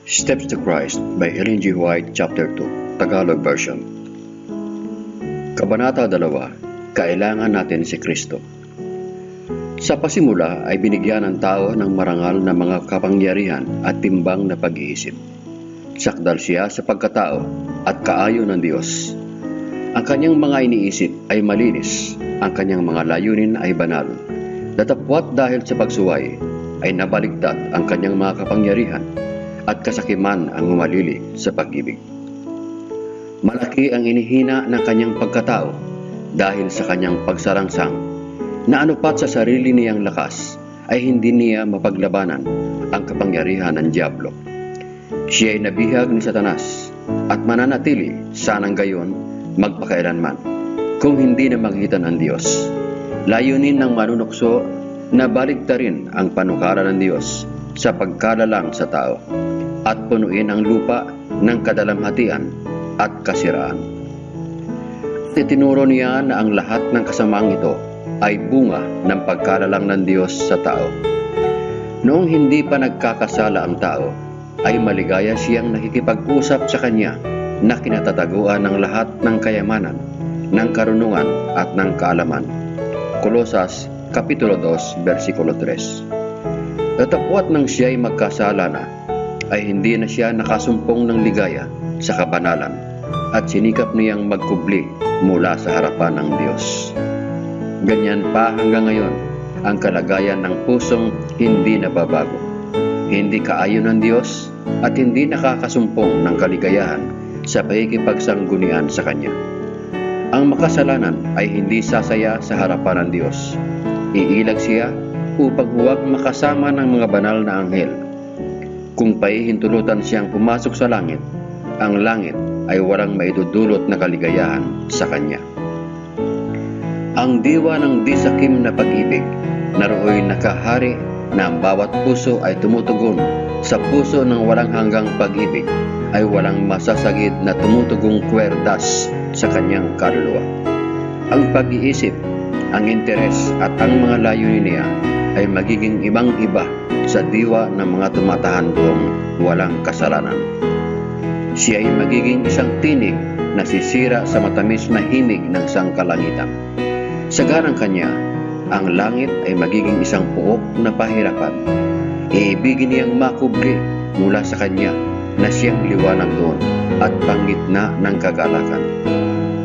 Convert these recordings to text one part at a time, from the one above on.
Steps to Christ by Ellen G. White, Chapter 2, Tagalog Version. Kabanata 2, Kailangan natin si Kristo. Sa pasimula ay binigyan ng tao ng marangal na mga kapangyarihan at timbang na pag-iisip. Sakdal siya sa pagkatao at kaayo ng Diyos. Ang kanyang mga iniisip ay malinis, ang kanyang mga layunin ay banal. Datapwat dahil sa pagsuway ay nabaligtad ang kanyang mga kapangyarihan at kasakiman ang umalili sa pag-ibig. Malaki ang inihina ng kanyang pagkatao dahil sa kanyang pagsarangsang na anupat sa sarili niyang lakas ay hindi niya mapaglabanan ang kapangyarihan ng Diablo. Siya ay nabihag ni Satanas at mananatili sanang gayon magpakailanman kung hindi na magitan ang Diyos. Layunin ng manunukso na baligtarin ang panukaran ng Diyos sa pagkalalang sa tao at punuin ang lupa ng kadalamhatian at kasiraan. Itinuro niya na ang lahat ng kasamaang ito ay bunga ng pagkalalang ng Diyos sa tao. Noong hindi pa nagkakasala ang tao, ay maligaya siyang nakikipag-usap sa Kanya na kinatataguan ng lahat ng kayamanan, ng karunungan at ng kaalaman. Kolosas, Kapitulo 2, versikulo 3. Datapwat nang siya ay magkasala na, ay hindi na siya nakasumpong ng ligaya sa kabanalan at sinikap niyang magkubli mula sa harapan ng Diyos. Ganyan pa hanggang ngayon ang kalagayan ng pusong hindi nababago. Hindi kaayon ng Diyos at hindi nakakasumpong ng kaligayahan sa pakikipagsangunian sa Kanya. Ang makasalanan ay hindi sasaya sa harapan ng Diyos. Iilag siya upang huwag makasama ng mga banal na anghel. Kung paihintulutan siyang pumasok sa langit, ang langit ay walang maidudulot na kaligayahan sa Kanya. Ang diwa ng disakim na pag-ibig, narooy nakahari na ang bawat puso ay tumutugon sa puso ng walang hanggang pag-ibig ay walang masasagid na tumutugong kwerdas sa kanyang kaluluwa. Ang pag-iisip, ang interes at ang mga layunin niya ay magiging ibang-iba sa diwa ng mga tumatahandong walang kasalanan. Siya ay magiging isang tinig na sisira sa matamis na himig ng sangkalangitan. Sa ganang kanya, ang langit ay magiging isang puok na pahirapan. Iibigin niyang makubli mula sa kanya na siyang liwanag doon at panggitna ng kagalakan.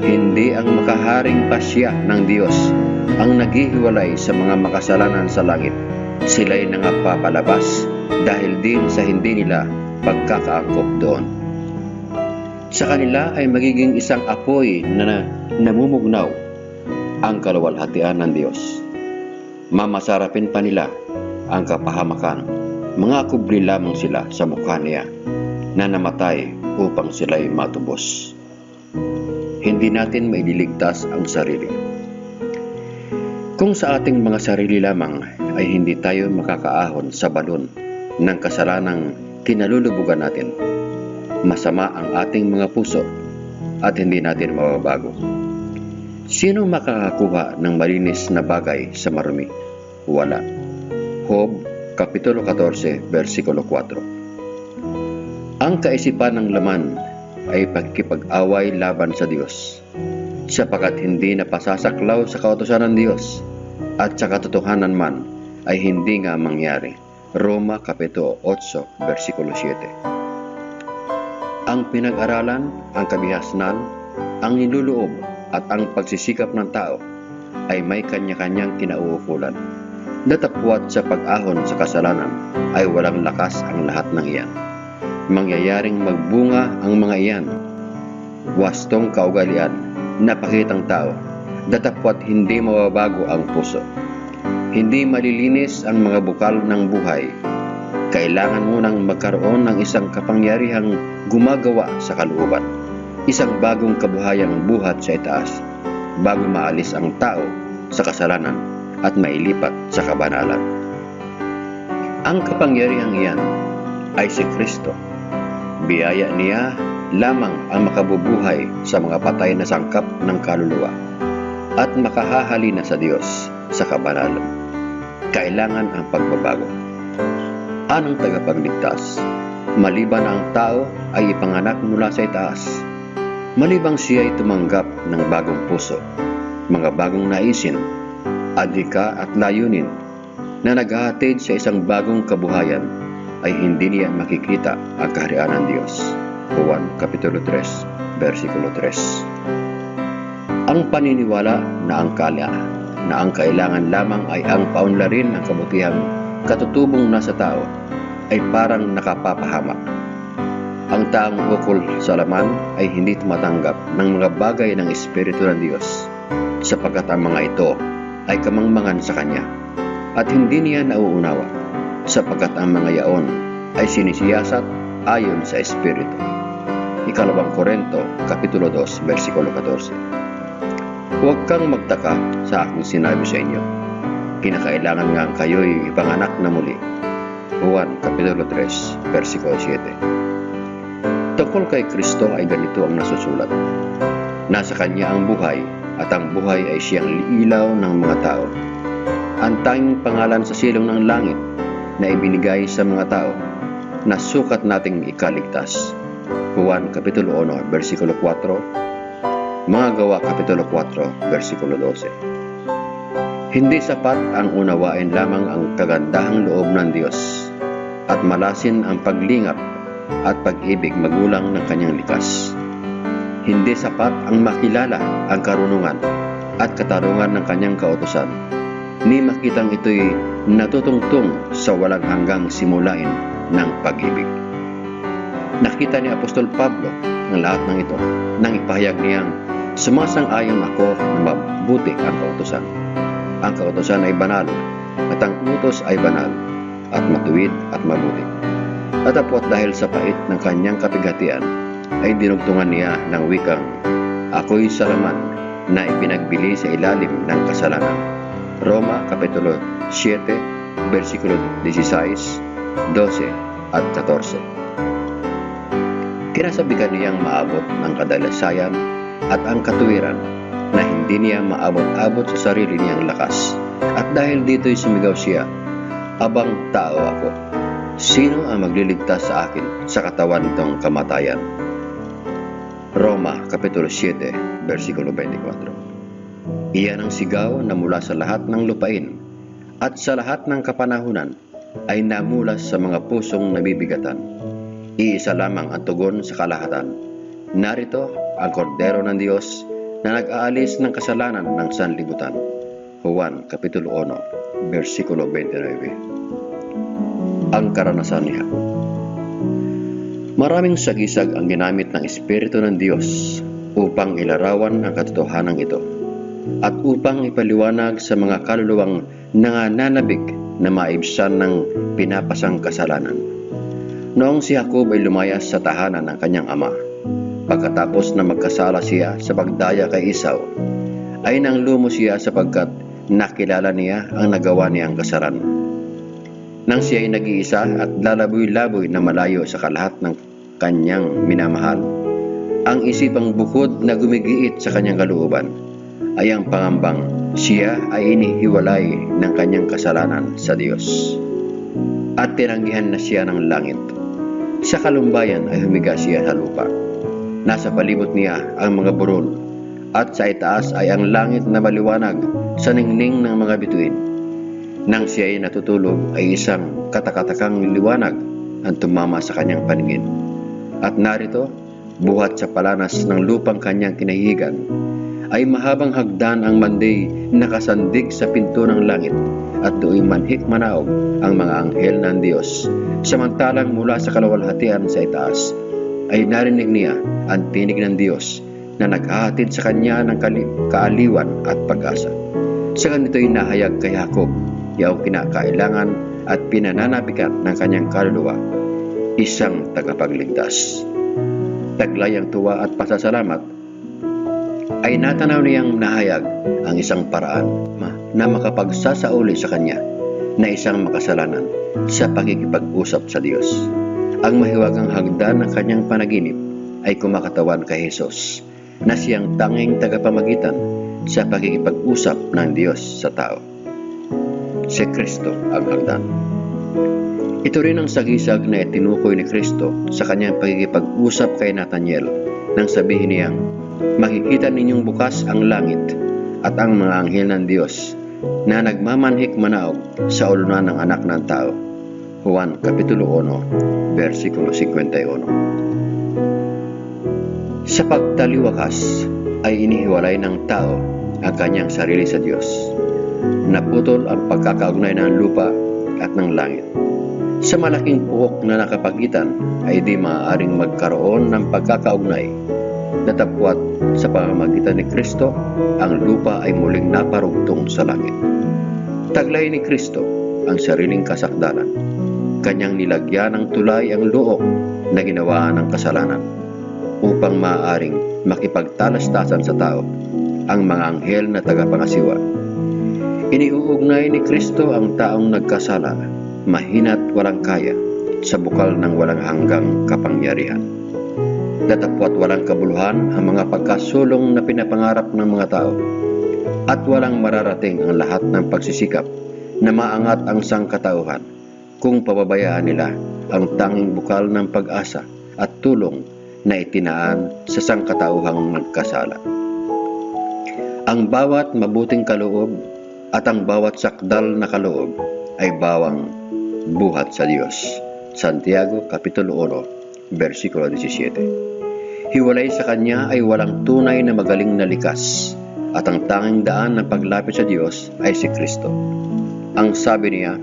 Hindi ang makaharing pasya ng Diyos ang naghihiwalay sa mga makasalanan sa langit. Sila'y nangapapalabas dahil din sa hindi nila pagkakaangkop doon. Sa kanila ay magiging isang apoy na namumugnaw ang kaluwalhatian ng Diyos. Mamasarapin pa nila ang kapahamakan. Mga kubli lamang sila sa mukha niya na namatay upang sila'y matubos. Hindi natin maidiligtas ang sarili. Kung sa ating mga sarili lamang ay hindi tayo makakaahon sa balon ng kasalanang kinalulubugan natin, masama ang ating mga puso at hindi natin mababago. Sino makakakuha ng malinis na bagay sa marumi? Wala. Job, Kapitulo 14, versikulo 4. Ang kaisipan ng laman ay pagkipag-away laban sa Diyos, sapagkat hindi napasasaklaw sa kautusan ng Diyos at sa katotohanan man ay hindi nga mangyari. Roma, Kapitulo 8, versikulo 7. Ang pinag-aralan, ang kabihasnan, ang niluloob at ang pagsisikap ng tao ay may kanya-kanyang kinauukulan. Datapwat sa pag-ahon sa kasalanan ay walang lakas ang lahat ng iyan. Mangyayaring magbunga ang mga iyan. Wastong kaugalian na pakitang tao, datapwat hindi mababago ang puso. Hindi malilinis ang mga bukal ng buhay. Kailangan munang magkaroon ng isang kapangyarihang gumagawa sa kalooban. Isang bagong kabuhayang buhat sa itaas bago maalis ang tao sa kasalanan at mailipat sa kabanalan. Ang kapangyarihang iyan ay si Kristo. Biyaya niya lamang ang makabubuhay sa mga patay na sangkap ng kaluluwa at makahahalina sa Diyos sa kabanalan. Kailangan ang pagbabago. Anong tagapagligtas? maliban ang tao ay ipanganak mula sa itaas. Malibang siya ay tumanggap ng bagong puso, mga bagong naisin, adhika at layunin na naghahatid sa isang bagong kabuhayan, ay hindi niya makikita ang kaharian ng Diyos. Juan Kapitulo 3, versikulo 3. Ang paniniwala na ang kailangan lamang ay ang paunlarin ng kabutihang katutubong nasa tao ay parang nakapapahamak. Ang taong ukol sa laman ay hindi tumatanggap ng mga bagay ng Espiritu ng Diyos, sapagkat ang mga ito ay kamangmangan sa Kanya, at hindi niya nauunawa, sapagkat ang mga yaon ay sinisiyasat ayon sa Espiritu. 2 Korinto, Kapitulo 2, versikulo 14. Huwag kang magtaka sa aking sinabi sa inyo. Kinakailangan nga kayo'y ipanganak na muli. Juan Kapitulo 3, versikulo 7. Tungkol kay Kristo ay ganito ang nasusulat. Nasa Kanya ang buhay, at ang buhay ay siyang ilaw ng mga tao. Ang tanging pangalan sa silong ng langit na ibinigay sa mga tao, na sukat nating ikaligtas. Juan Kapitulo 1, versikulo 4, Mga Gawa Kapitulo 4, versikulo 12. Hindi sapat ang unawain lamang ang kagandahang loob ng Diyos at malasin ang paglingap at pag-ibig magulang ng Kanyang likas. Hindi sapat ang makilala ang karunungan at katarungan ng Kanyang kautusan, ni makitang ito'y natutungtong sa walang hanggang simulain ng pag-ibig. Nakita ni Apostol Pablo ang lahat ng ito nang ipahayag niyang, sumasang-ayon ako na mabuti ang kautusan. Ang kautusan ay banal, at ang utos ay banal, at matuwid at mabuti. At apot dahil sa pait ng kanyang kapighatian, ay dinugtungan niya ng wikang, ako'y salaman na ipinagbili sa ilalim ng kasalanan. Roma Kapitulo 7, versikulo 16, 12 at 14. Kinasabihan niyang maabot ng kadalasayan at ang katuwiran na hindi niya maabot-abot sa sarili niyang lakas. At dahil dito'y sumigaw siya, abang tao ako, sino ang magliligtas sa akin sa katawan nitong kamatayan? Roma Kapitulo 7, versikulo 24. Iyan ang sigaw na mula sa lahat ng lupain at sa lahat ng kapanahunan ay namulas sa mga pusong nabibigatan. Iisa lamang ang tugon sa kalahatan. Narito ang kordero ng Diyos na nag-aalis ng kasalanan ng sanlibutan. Juan Kapitulo 1, versikulo 29. Ang karanasan ni Jacob. Maraming sagisag ang ginamit ng Espiritu ng Diyos upang ilarawan ang katotohanan ito at upang ipaliwanag sa mga kaluluwang nangananabik na maibsan ng pinapasang kasalanan. Noong si Jacob ay lumayas sa tahanan ng kanyang ama, pagkatapos na magkasala siya sa pagdaya kay Esau, ay nanglumo siya sapagkat nakilala niya ang nagawa niyang kasalanan. Nang siya ay nag-iisa at lalaboy-laboy na malayo sa kalahat ng kanyang minamahal, ang isipang bukod na gumigiit sa kanyang kalooban ay ang pangambang siya ay inihiwalay ng kanyang kasalanan sa Diyos. At tinanggihan na siya ng langit. Sa kalumbayan ay humiga siya sa lupa. Nasa palibot niya ang mga burol, at sa itaas ay ang langit na maliwanag sa ningning ng mga bituin. Nang siya ay natutulog ay isang katakatakang liwanag ang tumama sa kanyang paningin. At narito, buhat sa palanas ng lupang kanyang kinahihigan, ay mahabang hagdan ang manday nakasandig sa pinto ng langit, at do'y manhik manaog ang mga anghel ng Diyos. Samantalang mula sa kaluwalhatian sa itaas, ay narinig niya ang tinig ng Diyos na naghahatid sa kanya ng kaaliwan at pag-asa. Sa ganito'y nahayag kay Jacob, yaong kinakailangan at pinananabikan ng kanyang kaluluwa, isang tagapagligtas. Taglayang tuwa at pasasalamat, ay natanaw niyang nahayag ang isang paraan na makapagsasauli sa kanya na isang makasalanan sa pakikipag-usap sa Diyos. Ang mahiwagang hagdan ng kanyang panaginip ay kumakatawan kay Jesus, na siyang tanging tagapamagitan sa pakikipag-usap ng Diyos sa tao. Si Kristo ang hagdan. Ito rin ang sagisag na itinukoy ni Kristo sa kanyang pagkikipag-usap kay Nathanael nang sabihin niyang, "Makikita ninyong bukas ang langit at ang mga anghel ng Diyos na nagmamanhik manaog sa ulunan ng anak ng tao." Juan Kapitulo 1, versikulo 51. Sa pagtaliwakas ay inihiwalay ng tao ang kanyang sarili sa Diyos. Naputol ang pagkakaugnay ng lupa at ng langit. Sa malaking puok na nakapagitan ay di maaaring magkaroon ng pagkakaugnay. Datapwat sa pamamagitan ni Kristo, ang lupa ay muling naparugtong sa langit. Taglay ni Kristo ang sariling kasakdalan. Kanyang nilagyan ng tulay ang luok na ginawa ng kasalanan upang maaaring makipagtalastasan sa tao ang mga anghel na tagapangasiwa. Iniuugnay ni Kristo ang taong nagkasala, mahina't walang kaya, sa bukal ng walang hanggang kapangyarihan. Datapwat walang kabuluhan ang mga pagkasulong na pinapangarap ng mga tao, at walang mararating ang lahat ng pagsisikap na maangat ang sangkatauhan kung pababayaan nila ang tanging bukal ng pag-asa at tulong na itinaan sa sangkatauhang nagkasala. Ang bawat mabuting kaloob at ang bawat sakdal na kaloob ay bawang buhat sa Diyos. Santiago Kapitulo 1, versikulo 17. Hiwalay sa Kanya ay walang tunay na magaling na likas, at ang tanging daan ng paglapit sa Diyos ay si Kristo. Ang sabi niya,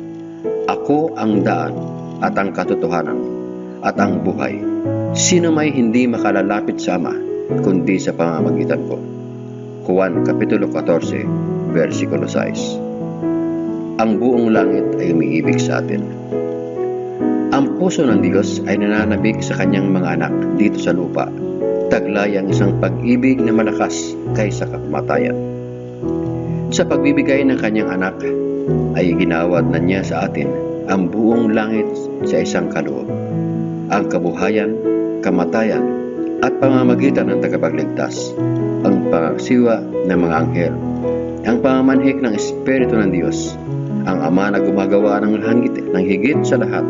"Ako ang daan at ang katotohanan at ang buhay. Sino may hindi makalalapit sa Ama, kundi sa pamamagitan ko." Juan Kapitulo 14, versikulo 6. Ang buong langit ay umiibig sa atin. Ang puso ng Diyos ay nananabik sa kanyang mga anak dito sa lupa. Taglay ang isang pag-ibig na malakas kaysa kamatayan. Sa pagbibigay ng kanyang anak, ay ginawad na niya sa atin ang buong langit sa isang kaloob. Ang kabuhayan, kamatayan, at pamamagitan ng tagapagligtas, ang pangasiwa ng mga anghel, ang pamamanhik ng Espiritu ng Diyos, ang Ama na gumagawa ng higit sa lahat,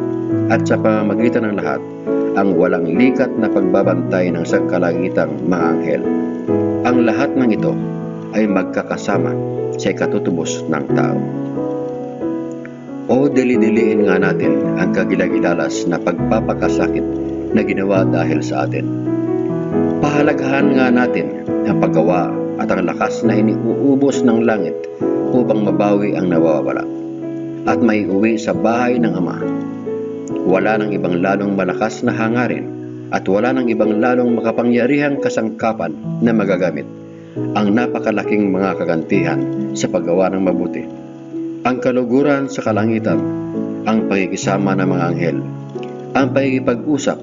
at sa pamamagitan ng lahat, ang walang likat na pagbabantay ng sangkalangitang mga anghel. Ang lahat ng ito ay magkakasama sa ikatutubos ng tao. O dili-diliin nga natin ang kagilagilalas na pagpapakasakit na ginawa dahil sa atin. Pahalagahan nga natin ang paggawa at ang lakas na iniuubos ng langit upang mabawi ang nawawala at maiuwi sa bahay ng Ama. Wala nang ibang lalong malakas na hangarin at wala nang ibang lalong makapangyarihang kasangkapan na magagamit ang napakalaking mga kagantihan sa paggawa ng mabuti. Ang kaluguran sa kalangitan, ang pagkikisama ng mga anghel, ang pagkikipag-usap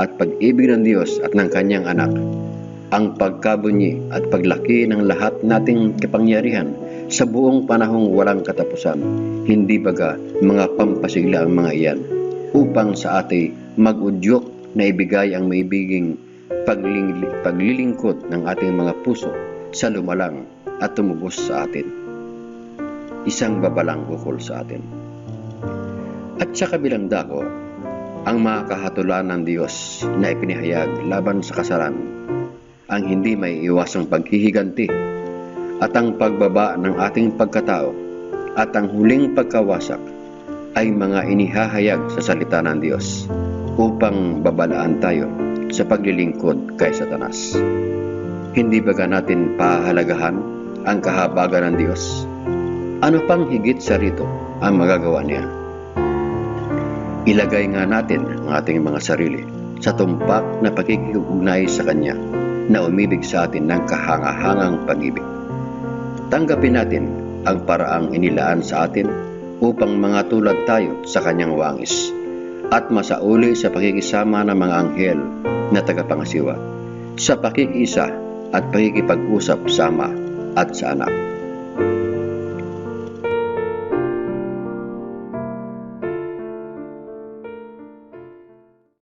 at pag-ibig ng Diyos at ng Kanyang anak, ang pagkabunyi at paglaki ng lahat nating kapangyarihan sa buong panahong walang katapusan, hindi baga mga pampasigla ang mga iyan, upang sa ati mag-udyok na ibigay ang maibiging paglilingkod ng ating mga puso sa lumalang at tumubos sa atin. Isang babalang bukol sa atin. At sa kabilang dako, ang mga kahatulan ng Diyos na ipinahayag laban sa kasalan, ang hindi may iwasang paghihiganti, at ang pagbaba ng ating pagkatao, at ang huling pagkawasak, ay mga inihahayag sa salita ng Diyos upang babalaan tayo sa paglilingkod kay Satanas. Hindi baga natin pahalagahan ang kahabagan ng Diyos? Ano pang higit sa rito ang magagawa niya? Ilagay nga natin ang ating mga sarili sa tumpak na pakikiugnay sa Kanya na umibig sa atin ng kahangahangang pag-ibig. Tanggapin natin ang paraang inilaan sa atin upang mga tulad tayo sa Kanyang wangis at masauli sa pakikisama ng mga anghel na tagapangasiwa, sa pakikiisa at pakikipag-usap sa Ama at sa Anak.